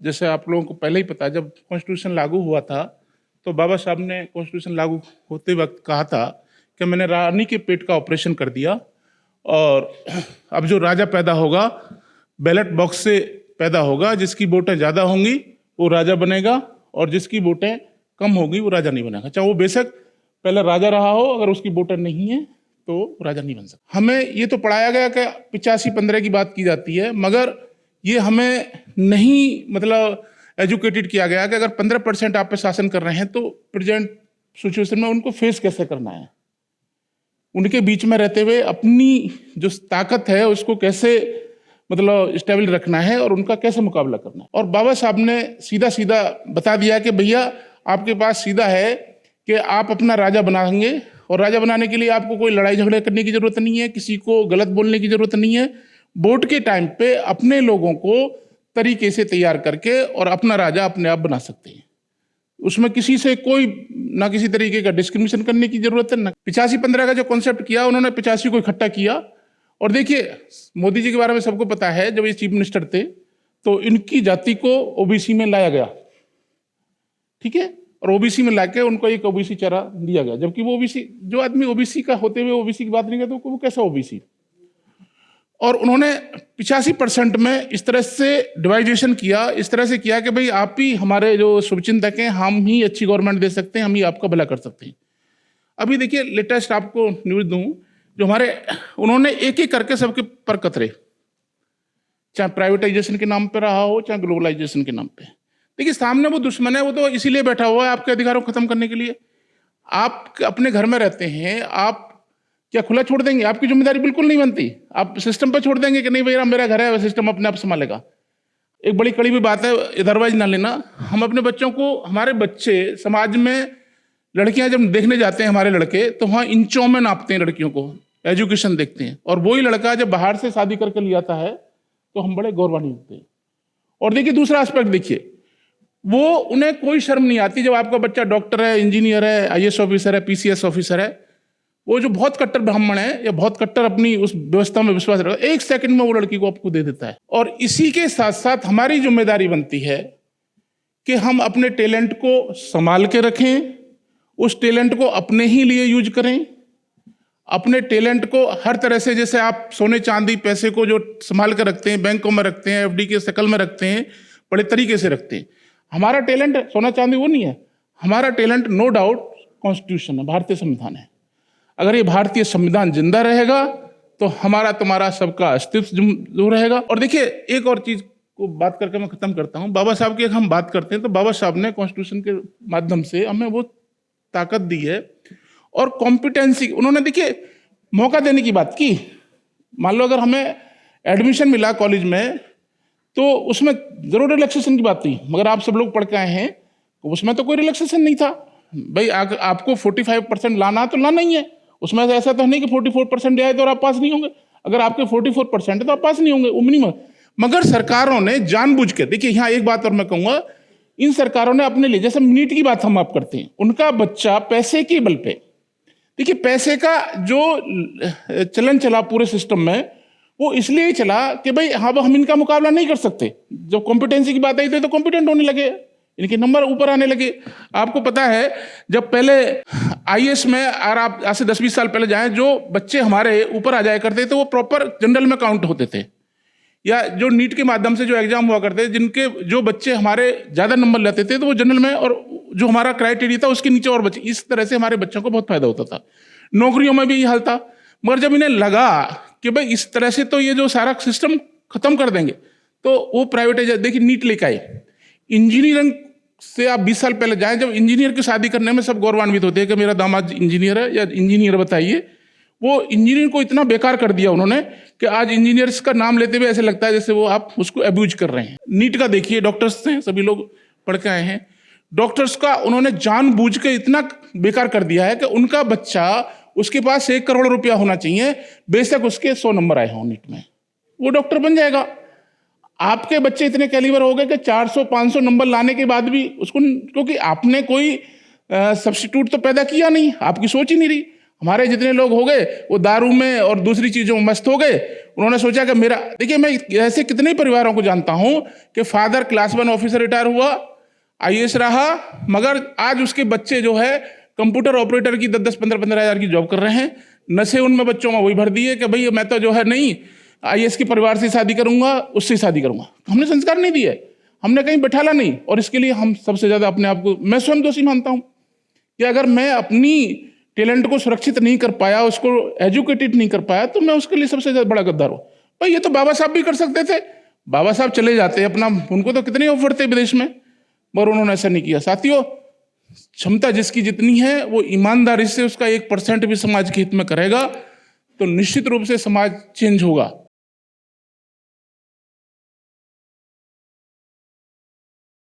जैसे आप लोगों को पहले ही पता है, जब कॉन्स्टिट्यूशन लागू हुआ था तो बाबा साहब ने कॉन्स्टिट्यूशन लागू होते वक्त कहा था कि मैंने रानी के पेट का ऑपरेशन कर दिया और अब जो राजा पैदा होगा बैलेट बॉक्स से पैदा होगा, जिसकी वोटें ज़्यादा होंगी वो राजा बनेगा और जिसकी वोटें कम होगी वो राजा नहीं बनेगा, चाहे वो बेशक पहले राजा रहा हो, अगर उसकी वोटें नहीं है तो राजा नहीं बन सकता। हमें ये तो पढ़ाया गया कि 85-15 की बात की जाती है, मगर ये हमें नहीं मतलब एजुकेटेड किया गया कि अगर 15% आप पे शासन कर रहे हैं तो प्रेजेंट सिचुएशन में उनको फेस कैसे करना है, उनके बीच में रहते हुए अपनी जो ताकत है उसको कैसे मतलब स्टेबल रखना है और उनका कैसे मुकाबला करना है। और बाबा साहब ने सीधा सीधा बता दिया कि भैया आपके पास सीधा है कि आप अपना राजा बनाएंगे और राजा बनाने के लिए आपको कोई लड़ाई झगड़े करने की जरूरत नहीं है, किसी को गलत बोलने की जरूरत नहीं है। वोट के टाइम पे अपने लोगों को तरीके से तैयार करके और अपना राजा अपने आप बना सकते हैं, उसमें किसी से कोई ना किसी तरीके का डिस्क्रिमिनेशन करने की जरूरत है ना। 85-15 का जो कॉन्सेप्ट किया उन्होंने 85 को इकट्ठा किया। और देखिए मोदी जी के बारे में सबको पता है, जब ये चीफ मिनिस्टर थे तो इनकी जाति को ओबीसी में लाया गया, ठीक है, और ओबीसी में लाके उनको एक ओबीसी चेहरा दिया गया, जबकि वो ओबीसी जो आदमी ओबीसी का होते हुए ओबीसी की बात नहीं करता वो कैसा ओबीसी। और उन्होंने 85% में इस तरह से डिवाइडेशन किया, इस तरह से किया कि भाई आप ही हमारे जो शुभचिंतक हैं, हम ही अच्छी गवर्नमेंट दे सकते हैं, हम ही आपका भला कर सकते हैं। अभी देखिए लेटेस्ट आपको न्यूज दूं, जो हमारे उन्होंने एक एक करके सबके पर कतरे, चाहे प्राइवेटाइजेशन के नाम पे रहा हो चाहे ग्लोबलाइजेशन के नाम पे। देखिए सामने वो दुश्मन है, वो तो इसीलिए बैठा हुआ है आपके अधिकारों को खत्म करने के लिए। आप अपने घर में रहते हैं, आप क्या खुला छोड़ देंगे? आपकी जिम्मेदारी बिल्कुल नहीं बनती। आप सिस्टम पर छोड़ देंगे कि नहीं भैया मेरा घर है, सिस्टम अपने आप संभालेगा। एक बड़ी कड़ी भी बात है, अदरवाइज ना लेना। हम अपने बच्चों को, हमारे बच्चे समाज में लड़कियां जब देखने जाते हैं हमारे लड़के, तो वहाँ इंचों में नापते हैं लड़कियों को, एजुकेशन देखते हैं। और वही लड़का जब बाहर से शादी करके ले आता है तो हम बड़े गौरवान्वित होते हैं। और देखिए दूसरा एस्पेक्ट देखिए, वो उन्हें कोई शर्म नहीं आती जब आपका बच्चा डॉक्टर है, इंजीनियर है, आईएएस ऑफिसर है, पीसीएस ऑफिसर है, वो जो बहुत कट्टर ब्राह्मण है या बहुत कट्टर अपनी उस व्यवस्था में विश्वास रखता है, 1 सेकंड में वो लड़की को आपको दे देता है। और इसी के साथ साथ हमारी जिम्मेदारी बनती है कि हम अपने टैलेंट को संभाल के रखें, उस टैलेंट को अपने ही लिए यूज करें, अपने टैलेंट को हर तरह से, जैसे आप सोने चांदी पैसे को जो संभाल कर रखते हैं, बैंकों में रखते हैं, एफडी के शक्ल में रखते हैं, बड़े तरीके से रखते हैं। हमारा टैलेंट सोना चांदी वो नहीं है, हमारा टैलेंट नो डाउट कॉन्स्टिट्यूशन है, भारतीय संविधान है। अगर ये भारतीय संविधान जिंदा रहेगा तो हमारा तुम्हारा सबका अस्तित्व जो रहेगा। और देखिए एक और चीज को बात करके मैं खत्म करता हूँ। बाबा साहब की अगर हम बात करते हैं तो बाबा साहब ने कॉन्स्टिट्यूशन के माध्यम से हमें वो ताकत दी है और कॉम्पिटेंसी, उन्होंने देखिए मौका देने की बात की। मान लो अगर हमें एडमिशन मिला कॉलेज में तो उसमें जरूर रिलैक्सेशन की बात थी, मगर आप सब लोग पढ़ के आए हैं तो उसमें तो कोई रिलैक्सेशन नहीं था। भाई आपको 45% लाना तो लाना ही है, उसमें ऐसा तो नहीं कि 44% आए तो आप पास नहीं होंगे। अगर आपके 44% है तो आप पास नहीं होंगे, वो मिनिमम। मगर सरकारों ने जानबूझ के, देखिए यहाँ एक बात और मैं कहूँगा, इन सरकारों ने अपने लिए, जैसे नीट की बात हम आप करते हैं, उनका बच्चा पैसे के बल पे, देखिए पैसे का जो चलन चला पूरे सिस्टम में, वो इसलिए ही चला कि भाई हाँ हम इनका मुकाबला नहीं कर सकते। जब कॉम्पिटेंसी की बात आई थी तो कॉम्पिटेंट होने लगे, इनके नंबर ऊपर आने लगे। आपको पता है जब पहले आईएएस में, और आप आज से 10-20 साल पहले जाएं, जो बच्चे हमारे ऊपर आ जाया करते थे वो प्रॉपर जनरल में काउंट होते थे, या जो नीट के माध्यम से जो एग्जाम हुआ करते थे, जिनके जो बच्चे हमारे ज्यादा नंबर लेते थे तो वो जनरल में, और जो हमारा क्राइटेरिया था उसके नीचे और बच्चे, इस तरह से हमारे बच्चों को बहुत फायदा होता था। नौकरियों में भी यही हाल था। मगर जब इन्हें लगा कि भाई इस तरह से तो ये जो सारा सिस्टम खत्म कर देंगे, तो वो प्राइवेटाइज, देखिए नीट लेके आए। इंजीनियरिंग से आप 20 साल पहले जाएं, जब इंजीनियर की शादी करने में सब गौरवान्वित होते हैं कि मेरा दामाद इंजीनियर है या इंजीनियर बताइए, वो इंजीनियर को इतना बेकार कर दिया उन्होंने कि आज इंजीनियर्स का नाम लेते हुए ऐसे लगता है जैसे वो आप उसको अब्यूज कर रहे हैं। नीट का देखिए, डॉक्टर्स हैं, सभी लोग पढ़ के आए हैं, डॉक्टर्स का उन्होंने जानबूझ के इतना बेकार कर दिया है कि उनका बच्चा, उसके पास 1 करोड़ रुपया होना चाहिए, बेशक उसके 100 नंबर आए हों नीट में, वो डॉक्टर बन जाएगा। आपके बच्चे इतने कैलिबर हो गए कि 400-500 नंबर लाने के बाद भी उसको, क्योंकि आपने कोई सब्स्टिट्यूट तो पैदा किया नहीं, आपकी सोच ही नहीं रही। हमारे जितने लोग हो गए वो दारू में और दूसरी चीजों में मस्त हो गए, उन्होंने सोचा कि मेरा, देखिए मैं ऐसे कितने ही परिवारों को जानता हूं कि फादर क्लास 1 ऑफिसर रिटायर हुआ, आईएएस रहा, मगर आज उसके बच्चे जो है कंप्यूटर ऑपरेटर की 10-10, 15-15 हज़ार की जॉब कर रहे हैं। नशे उनमें बच्चों में वही भर दिए कि भाई मैं तो जो है नहीं आईएएस के परिवार से शादी करूंगा, उससे शादी करूंगा। हमने संस्कार नहीं दिए, हमने कहीं बैठाला नहीं। और इसके लिए हम सबसे ज्यादा अपने आप को, मैं स्वयं दोषी मानता हूं कि अगर मैं अपनी टैलेंट को सुरक्षित नहीं कर पाया, उसको एजुकेटेड नहीं कर पाया, तो मैं उसके लिए सबसे ज्यादा बड़ा गद्दार हूं। भाई ये तो बाबा साहब भी कर सकते थे, बाबा साहब चले जाते अपना, उनको तो कितने ऑफर थे विदेश में, मगर उन्होंने ऐसा नहीं किया। साथियों, क्षमता जिसकी जितनी है वो ईमानदारी से उसका 1% भी समाज के हित में करेगा तो निश्चित रूप से समाज चेंज होगा।